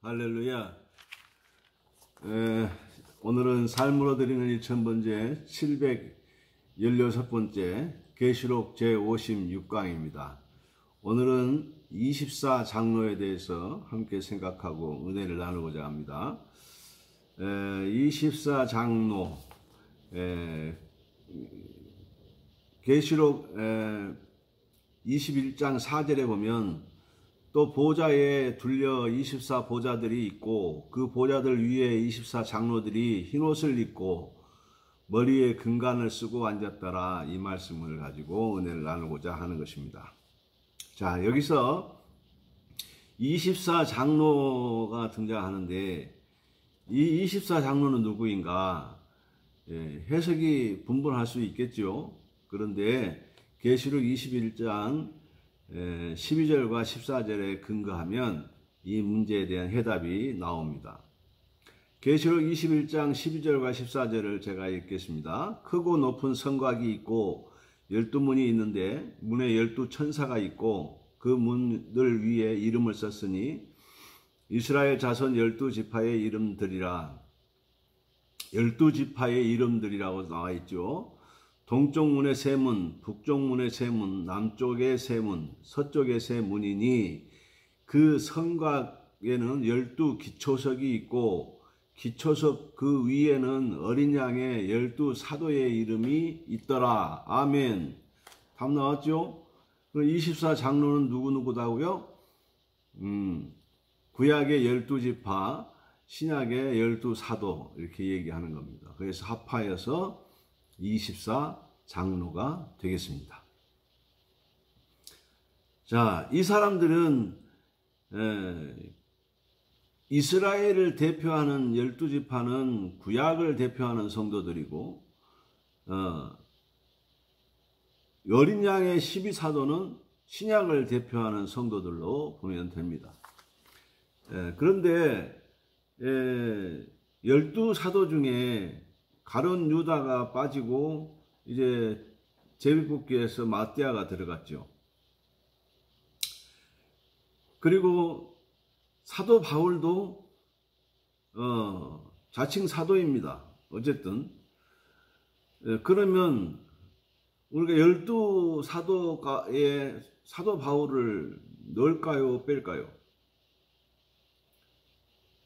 할렐루야. 오늘은 삶으로 드리는 1000번째 716번째 계시록 제56강입니다. 오늘은 24장로에 대해서 함께 생각하고 은혜를 나누고자 합니다. 24장로, 계시록 21장 4절에 보면 또 보좌에 둘려 24보좌들이 있고 그 보좌들 위에 24장로들이 흰옷을 입고 머리에 금관을 쓰고 앉았더라. 이 말씀을 가지고 은혜를 나누고자 하는 것입니다. 자, 여기서 24장로가 등장하는데 이 24장로는 누구인가? 해석이 분분할 수 있겠죠. 그런데 계시록 21장 12절과 14절에 근거하면 이 문제에 대한 해답이 나옵니다. 계시록 21장 12절과 14절을 제가 읽겠습니다. 크고 높은 성곽이 있고 12문이 있는데 문에 12천사가 있고 그 문들 위에 이름을 썼으니 이스라엘 자손 12지파의 이름들이라. 12지파의 이름들이라고 나와 있죠. 동쪽 문의 세 문, 북쪽 문의 세 문, 남쪽의 세 문, 서쪽의 세 문이니 그 성곽에는 12기초석이 있고 기초석 그 위에는 어린 양의 12사도의 이름이 있더라. 아멘. 답 나왔죠? 24장로는 누구누구다고요? 구약의 12지파, 신약의 12사도 이렇게 얘기하는 겁니다. 그래서 합하여서 24장로가 되겠습니다. 자, 이 사람들은 이스라엘을 대표하는 12지파는 구약을 대표하는 성도들이고 어린 양의 12사도는 신약을 대표하는 성도들로 보면 됩니다. 그런데 12사도 중에 가룟 유다가 빠지고 이제 제비뽑기에서 마띠아가 들어갔죠. 그리고 사도 바울도 자칭 사도입니다. 어쨌든 그러면 우리가 12사도에 사도 바울을 넣을까요? 뺄까요?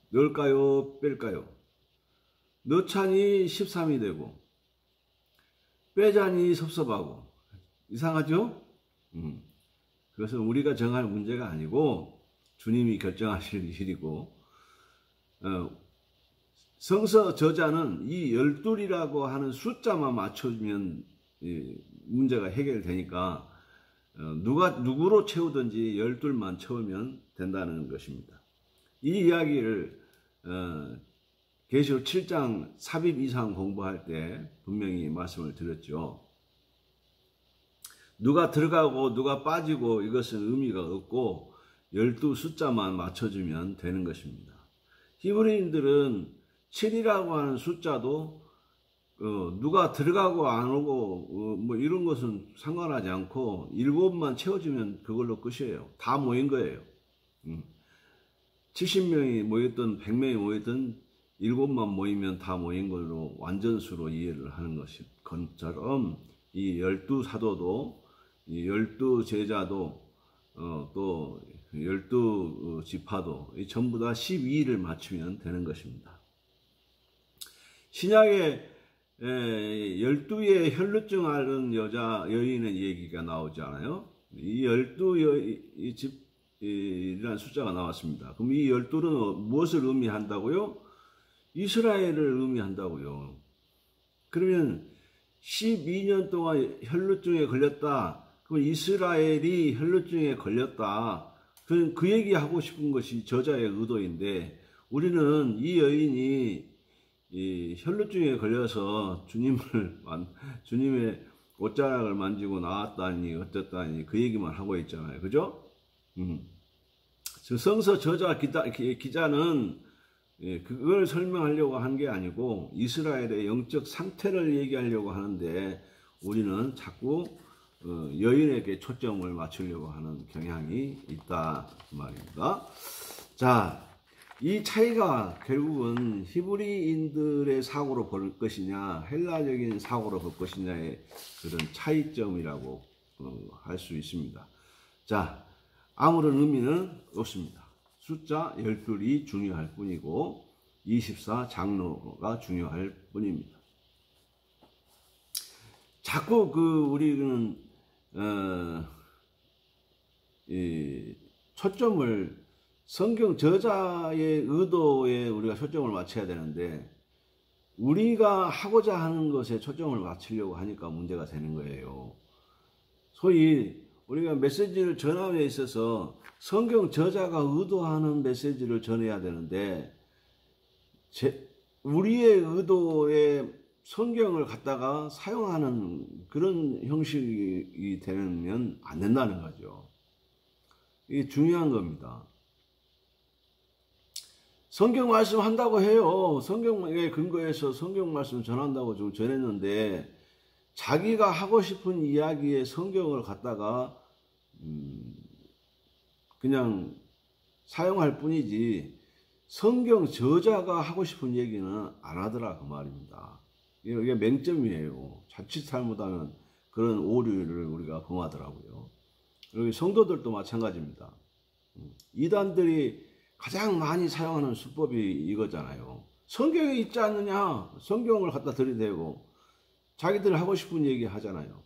넣을까요? 뺄까요? 넣자니 13이 되고 빼자니 섭섭하고 이상하죠? 그것은 우리가 정할 문제가 아니고 주님이 결정하실 일이고 성서 저자는 이 12이라고 하는 숫자만 맞춰주면 문제가 해결되니까 누구로 채우든지 12만 채우면 된다는 것입니다. 이 이야기를 계시록 7장 삽입 이상 공부할 때 분명히 말씀을 드렸죠. 누가 들어가고 누가 빠지고 이것은 의미가 없고 12 숫자만 맞춰주면 되는 것입니다. 히브리인들은 7이라고 하는 숫자도 누가 들어가고 안 오고 뭐 이런 것은 상관하지 않고 7만 채워주면 그걸로 끝이에요. 다 모인 거예요. 70명이 모였든 100명이 모였든 7만 모이면 다 모인 걸로 완전수로 이해를 하는 것처럼 이 12사도도 이 12제자도 또 12지파도 전부 다 12를 맞추면 되는 것입니다. 신약에 12의 혈루증 앓은 여인의 얘기가 나오잖아요. 이 12이라는 숫자가 나왔습니다. 그럼 이 12는 무엇을 의미한다고요? 이스라엘을 의미한다고요. 그러면 12년 동안 혈루증에 걸렸다. 그럼 이스라엘이 혈루증에 걸렸다. 그 얘기하고 싶은 것이 저자의 의도인데 우리는 이 여인이 이 혈루증에 걸려서 주님의 옷자락을 만지고 나왔다니 어쨌다니 그 얘기만 하고 있잖아요. 그죠? 성서 저자 기자는 그걸 설명하려고 한 게 아니고 이스라엘의 영적 상태를 얘기하려고 하는데 우리는 자꾸 여인에게 초점을 맞추려고 하는 경향이 있다 그 말입니다. 자, 이 차이가 결국은 히브리인들의 사고로 볼 것이냐 헬라적인 사고로 볼 것이냐의 그런 차이점이라고 할 수 있습니다. 자, 아무런 의미는 없습니다. 숫자 12이 중요할 뿐이고 24 장로가 중요할 뿐입니다. 자꾸 우리는 이 초점을 성경 저자의 의도에 우리가 초점을 맞춰야 되는데 우리가 하고자 하는 것에 초점을 맞추려고 하니까 문제가 되는 거예요. 소위 우리가 메시지를 전함에 있어서 성경 저자가 의도하는 메시지를 전해야 되는데 우리의 의도에 성경을 갖다가 사용하는 그런 형식이 되면 안 된다는 거죠. 이게 중요한 겁니다. 성경 말씀 한다고 해요. 성경에 근거해서 성경 말씀 전한다고 좀 전했는데 자기가 하고 싶은 이야기에 성경을 갖다가 그냥 사용할 뿐이지 성경 저자가 하고 싶은 얘기는 안 하더라 그 말입니다. 이게 맹점이에요. 자칫 잘못하면 그런 오류를 우리가 범하더라고요. 여기 성도들도 마찬가지입니다. 이단들이 가장 많이 사용하는 수법이 이거잖아요. 성경에 있지 않느냐? 성경을 갖다 들이대고 자기들 하고 싶은 얘기 하잖아요.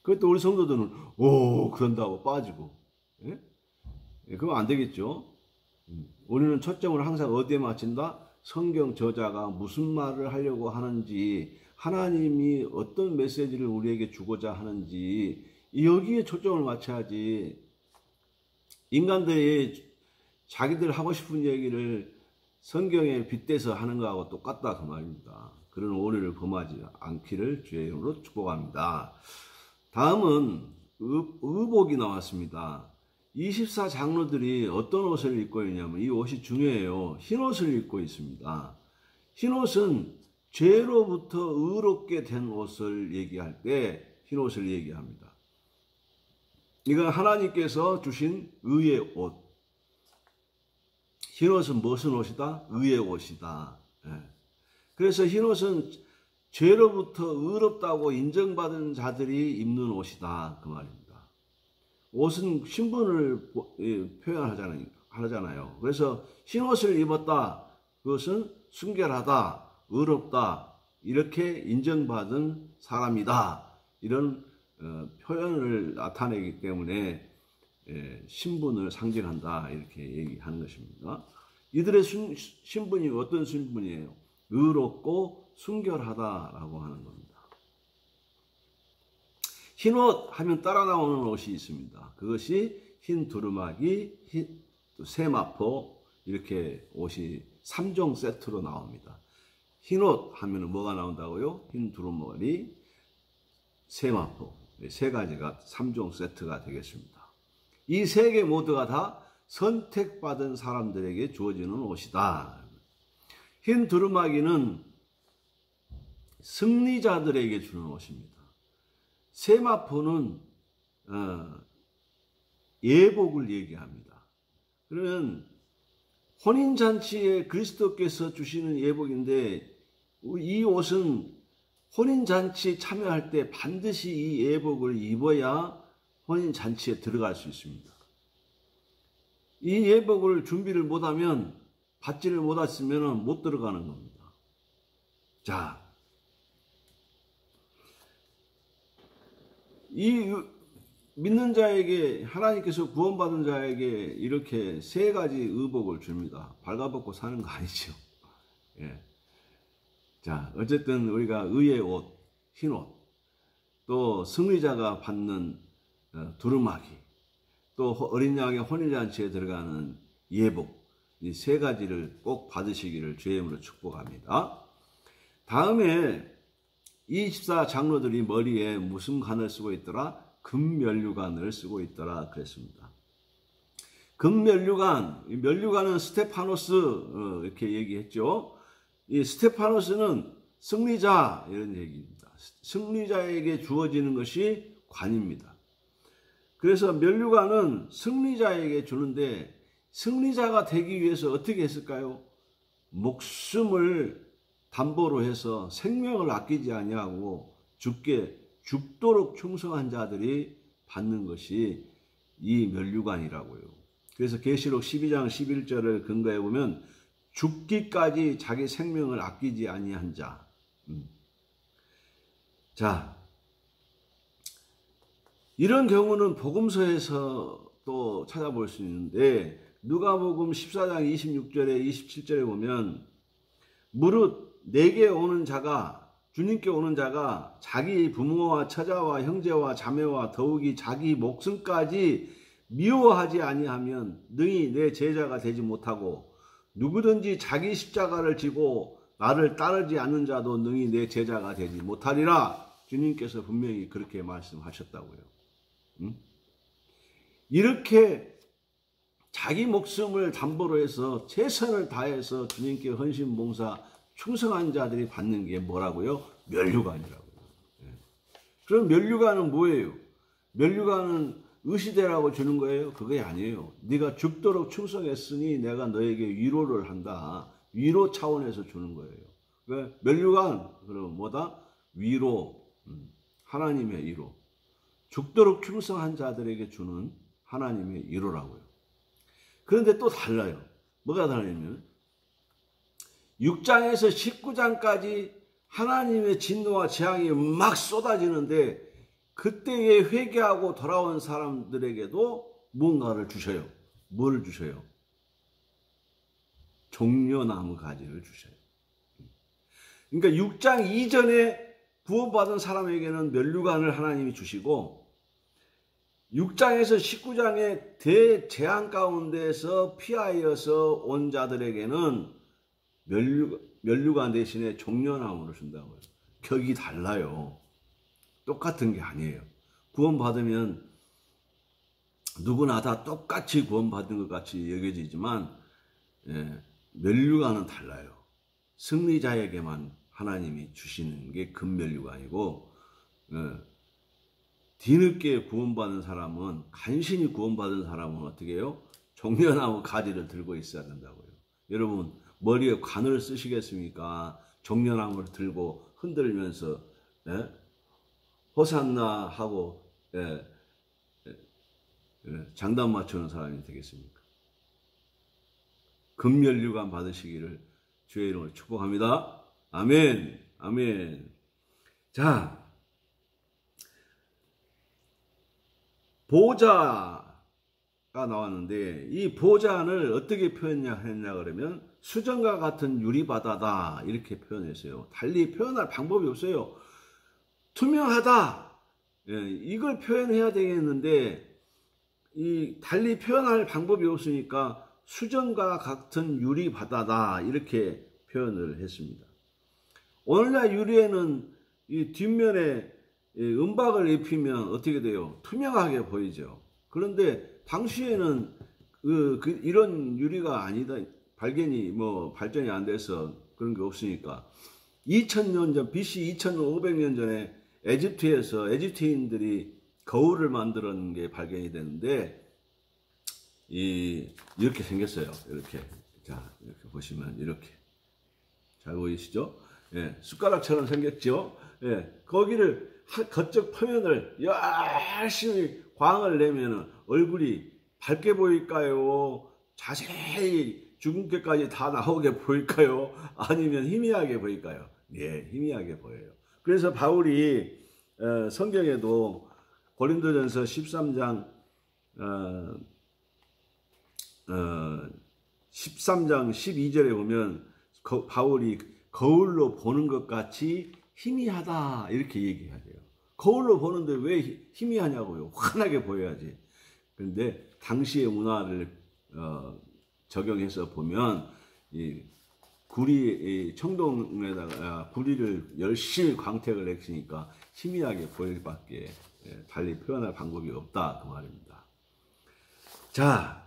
그것도 우리 성도들은 오 그런다고 빠지고 예? 그건 안 되겠죠. 우리는 초점을 항상 어디에 맞춘다? 성경 저자가 무슨 말을 하려고 하는지 하나님이 어떤 메시지를 우리에게 주고자 하는지 여기에 초점을 맞춰야지 인간들이 자기들 하고 싶은 얘기를 성경에 빗대서 하는 거하고 똑같다 그 말입니다. 그런 오류를 범하지 않기를 주의 이름으로 축복합니다. 다음은 의복이 나왔습니다. 24 장로들이 어떤 옷을 입고 있냐면 이 옷이 중요해요. 흰 옷을 입고 있습니다. 흰 옷은 죄로부터 의롭게 된 옷을 얘기할 때 흰 옷을 얘기합니다. 이건 하나님께서 주신 의의 옷. 흰 옷은 무슨 옷이다? 의의 옷이다. 예. 그래서 흰 옷은 죄로부터 의롭다고 인정받은 자들이 입는 옷이다. 그 말입니다. 옷은 신분을 표현하잖아요. 그래서 흰 옷을 입었다. 그것은 순결하다, 의롭다, 이렇게 인정받은 사람이다. 이런 표현을 나타내기 때문에 신분을 상징한다. 이렇게 얘기하는 것입니다. 이들의 신분이 어떤 신분이에요? 의롭고 순결하다라고 하는 겁니다. 흰 옷 하면 따라 나오는 옷이 있습니다. 그것이 흰 두루마기, 세마포 이렇게 옷이 3종 세트로 나옵니다. 흰 옷 하면 뭐가 나온다고요? 흰 두루마기, 세마포 세 가지가 3종 세트가 되겠습니다. 이 세 개 모두가 다 선택받은 사람들에게 주어지는 옷이다. 흰 두루마기는 승리자들에게 주는 옷입니다. 세마포는 예복을 얘기합니다. 그러면 혼인잔치에 그리스도께서 주시는 예복인데 이 옷은 혼인잔치에 참여할 때 반드시 이 예복을 입어야 혼인잔치에 들어갈 수 있습니다. 이 예복을 준비를 못하면 받지를 못했으면 못 들어가는 겁니다. 자, 이 믿는 자에게 하나님께서 구원받은 자에게 이렇게 세 가지 의복을 줍니다. 발가벗고 사는 거 아니죠. 예. 자, 어쨌든 우리가 의의 옷, 흰 옷, 또 승리자가 받는 두루마기, 또 어린 양의 혼인잔치에 들어가는 예복, 이 세 가지를 꼭 받으시기를 주의 이름으로 축복합니다. 다음에 24 장로들이 머리에 무슨 관을 쓰고 있더라? 금면류관을 쓰고 있더라 그랬습니다. 금면류관, 면류관은 스테파노스 이렇게 얘기했죠. 이 스테파노스는 승리자 이런 얘기입니다. 승리자에게 주어지는 것이 관입니다. 그래서 면류관은 승리자에게 주는데 승리자가 되기 위해서 어떻게 했을까요? 목숨을 담보로 해서 생명을 아끼지 아니하고 죽도록 충성한 자들이 받는 것이 이 면류관이라고요. 그래서 계시록 12장 11절을 근거해 보면 죽기까지 자기 생명을 아끼지 아니한 자. 자, 이런 경우는 복음서에서 또 찾아볼 수 있는데 누가복음 14장 26절에 27절에 보면 무릇 내게 오는 자가 주님께 오는 자가 자기 부모와 처자와 형제와 자매와 더욱이 자기 목숨까지 미워하지 아니하면 능히 내 제자가 되지 못하고 누구든지 자기 십자가를 지고 나를 따르지 않는 자도 능히 내 제자가 되지 못하리라. 주님께서 분명히 그렇게 말씀하셨다고요. 이렇게 자기 목숨을 담보로 해서 최선을 다해서 주님께 헌신 봉사 충성한 자들이 받는 게 뭐라고요? 면류관이라고요. 그럼 면류관은 뭐예요? 면류관은 의시되라고 주는 거예요? 그게 아니에요. 네가 죽도록 충성했으니 내가 너에게 위로를 한다. 위로 차원에서 주는 거예요. 면류관 그럼 뭐다? 위로, 하나님의 위로. 죽도록 충성한 자들에게 주는 하나님의 위로라고요. 그런데 또 달라요. 뭐가 다르냐면 6장에서 19장까지 하나님의 진노와 재앙이 막 쏟아지는데 그때에 회개하고 돌아온 사람들에게도 뭔가를 주셔요. 뭘 주셔요? 종려나무 가지를 주셔요. 그러니까 6장 이전에 구원받은 사람에게는 면류관을 하나님이 주시고 6장에서 19장의 대재앙 가운데서 피하여서 온 자들에게는 면류관 대신에 종려나무를 준다고요. 격이 달라요. 똑같은 게 아니에요. 구원받으면 누구나 다 똑같이 구원받은 것 같이 여겨지지만 면류관은 달라요. 승리자에게만 하나님이 주시는 게 금면류관이고 뒤늦게 구원받은 사람은 간신히 구원받은 사람은 어떻게 해요? 종려나무 가지를 들고 있어야 된다고요. 여러분 머리에 관을 쓰시겠습니까? 종려나무를 들고 흔들면서 호산나 하고 장단 맞추는 사람이 되겠습니까? 금면류관 받으시기를 주의 이름으로 축복합니다. 아멘. 아멘. 자, 보좌가 나왔는데 이 보좌를 어떻게 표현했냐 그러면 수정과 같은 유리바다다 이렇게 표현했어요. 달리 표현할 방법이 없어요. 투명하다 이걸 표현해야 되겠는데 이 달리 표현할 방법이 없으니까 수정과 같은 유리바다다 이렇게 표현을 했습니다. 오늘날 유리에는 이 뒷면에 은박을 입히면 어떻게 돼요? 투명하게 보이죠. 그런데 당시에는 이런 유리가 아니다. 발전이 안 돼서 그런 게 없으니까 2000년 전 BC 2500년 전에 에집트에서 에집트인들이 거울을 만드는 게 발견이 되는데 이렇게 생겼어요. 이렇게 이렇게 보시면 이렇게 잘 보이시죠? 숟가락처럼 생겼죠? 거기를 겉적 표면을 열심히 광을 내면은 얼굴이 밝게 보일까요? 자세히 주근깨까지 다 나오게 보일까요? 아니면 희미하게 보일까요? 희미하게 보여요. 그래서 바울이 성경에도 고린도전서 13장 12절에 보면 바울이 거울로 보는 것 같이 희미하다 이렇게 얘기해야 돼요. 거울로 보는데 왜 희미하냐고요. 환하게 보여야지. 그런데 당시의 문화를 적용해서 보면 이 청동에다가 구리를 열심히 광택을 했으니까 희미하게 보일 밖에 달리 표현할 방법이 없다 그 말입니다. 자,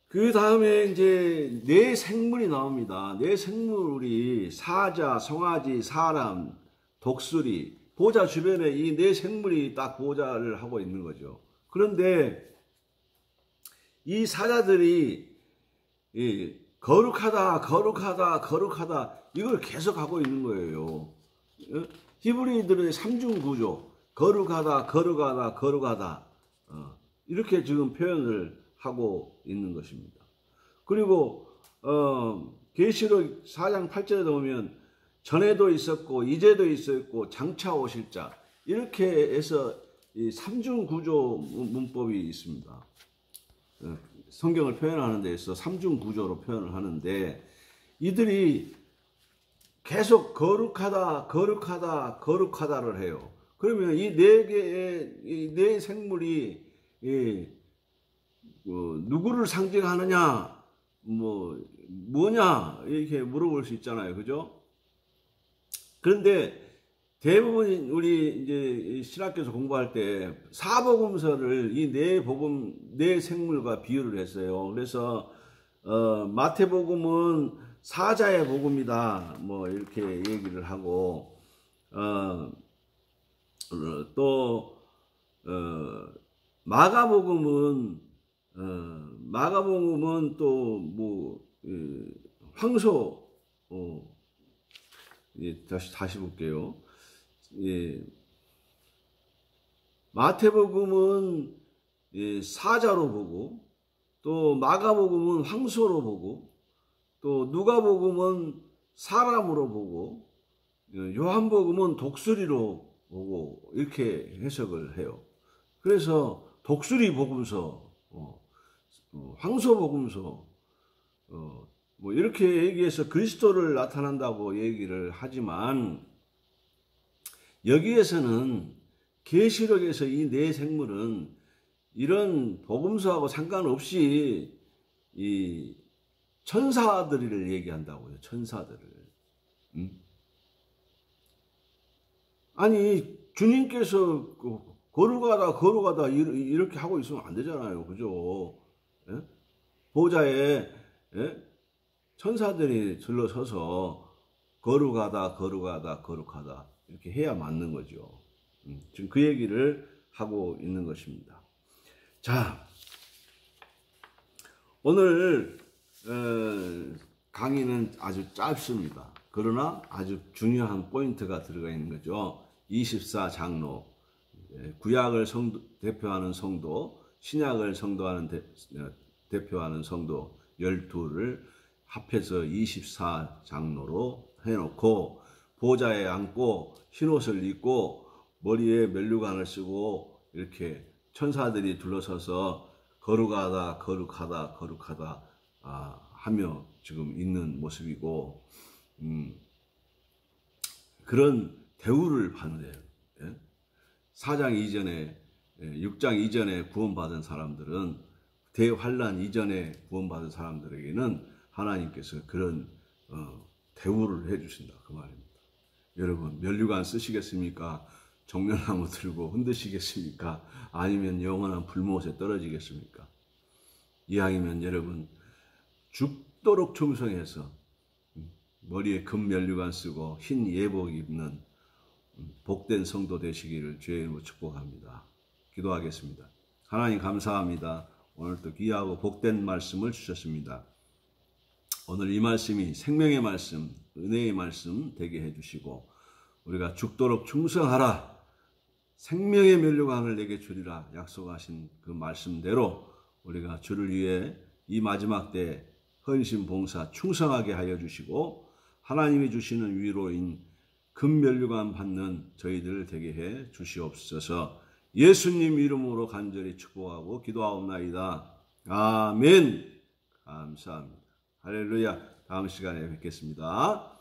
그 다음에 이제 네 생물이 나옵니다. 네 생물이 사자, 송아지, 사람, 독수리, 보좌 주변에 이 네 생물이 딱 보좌를 하고 있는 거죠. 그런데 이 사자들이 거룩하다, 거룩하다, 거룩하다 이걸 계속 하고 있는 거예요. 히브리인들의 삼중 구조, 거룩하다, 거룩하다, 거룩하다 이렇게 지금 표현을 하고 있는 것입니다. 그리고 계시록 4장 8절에 보면 전에도 있었고 이제도 있었고 장차 오실 자 이렇게 해서 이 삼중 구조 문법이 있습니다. 성경을 표현하는 데 있어 삼중 구조로 표현을 하는데 이들이 계속 거룩하다, 거룩하다, 거룩하다를 해요. 그러면 이 네 개의 이 네 생물이 누구를 상징하느냐, 뭐냐 이렇게 물어볼 수 있잖아요, 그죠? 그런데 대부분 우리 이제 신학교에서 공부할 때 사복음서를 이 네 생물과 비유를 했어요. 그래서 마태복음은 사자의 복음이다, 이렇게 얘기를 하고 또 마가복음은 또 황소 다시 볼게요. 마태복음은 사자로 보고 또 마가복음은 황소로 보고 또 누가복음은 사람으로 보고 요한복음은 독수리로 보고 이렇게 해석을 해요. 그래서 독수리 복음서, 황소 복음서 이렇게 얘기해서 그리스도를 나타난다고 얘기를 하지만 여기에서는 계시록에서 이 네 생물은 이런 복음서하고 상관없이 이 천사들을 얘기한다고요. 천사들을. 아니 주님께서 거룩하다 이렇게 하고 있으면 안 되잖아요. 그죠? 예? 보좌에 천사들이 들러서서 거룩하다 이렇게 해야 맞는 거죠. 지금 그 얘기를 하고 있는 것입니다. 자, 오늘 강의는 아주 짧습니다. 그러나 아주 중요한 포인트가 들어가 있는 거죠. 24장로, 구약을 대표하는 성도, 신약을 대표하는 성도 12를 합해서 24장로로 해놓고 보좌에 앉고 흰옷을 입고 머리에 면류관을 쓰고 이렇게 천사들이 둘러서서 거룩하다 하며 지금 있는 모습이고 그런 대우를 받는데요. 4장 이전에 6장 이전에 구원받은 사람들은 대환란 이전에 구원받은 사람들에게는 하나님께서 그런 대우를 해주신다 그 말입니다. 여러분 면류관 쓰시겠습니까? 종려나무 들고 흔드시겠습니까? 아니면 영원한 불못에 떨어지겠습니까? 이왕이면 여러분 죽도록 충성해서 머리에 금 면류관 쓰고 흰 예복 입는 복된 성도 되시기를 주의 이름으로 축복합니다. 기도하겠습니다. 하나님 감사합니다. 오늘도 귀하고 복된 말씀을 주셨습니다. 오늘 이 말씀이 생명의 말씀, 은혜의 말씀 되게 해주시고 우리가 죽도록 충성하라, 생명의 면류관을 내게 주리라 약속하신 그 말씀대로 우리가 주를 위해 이 마지막 때 헌신 봉사 충성하게 하여 주시고 하나님이 주시는 위로인 금면류관 받는 저희들 되게 해 주시옵소서. 예수님 이름으로 간절히 축복하고 기도하옵나이다. 아멘. 감사합니다. 할렐루야. 다음 시간에 뵙겠습니다.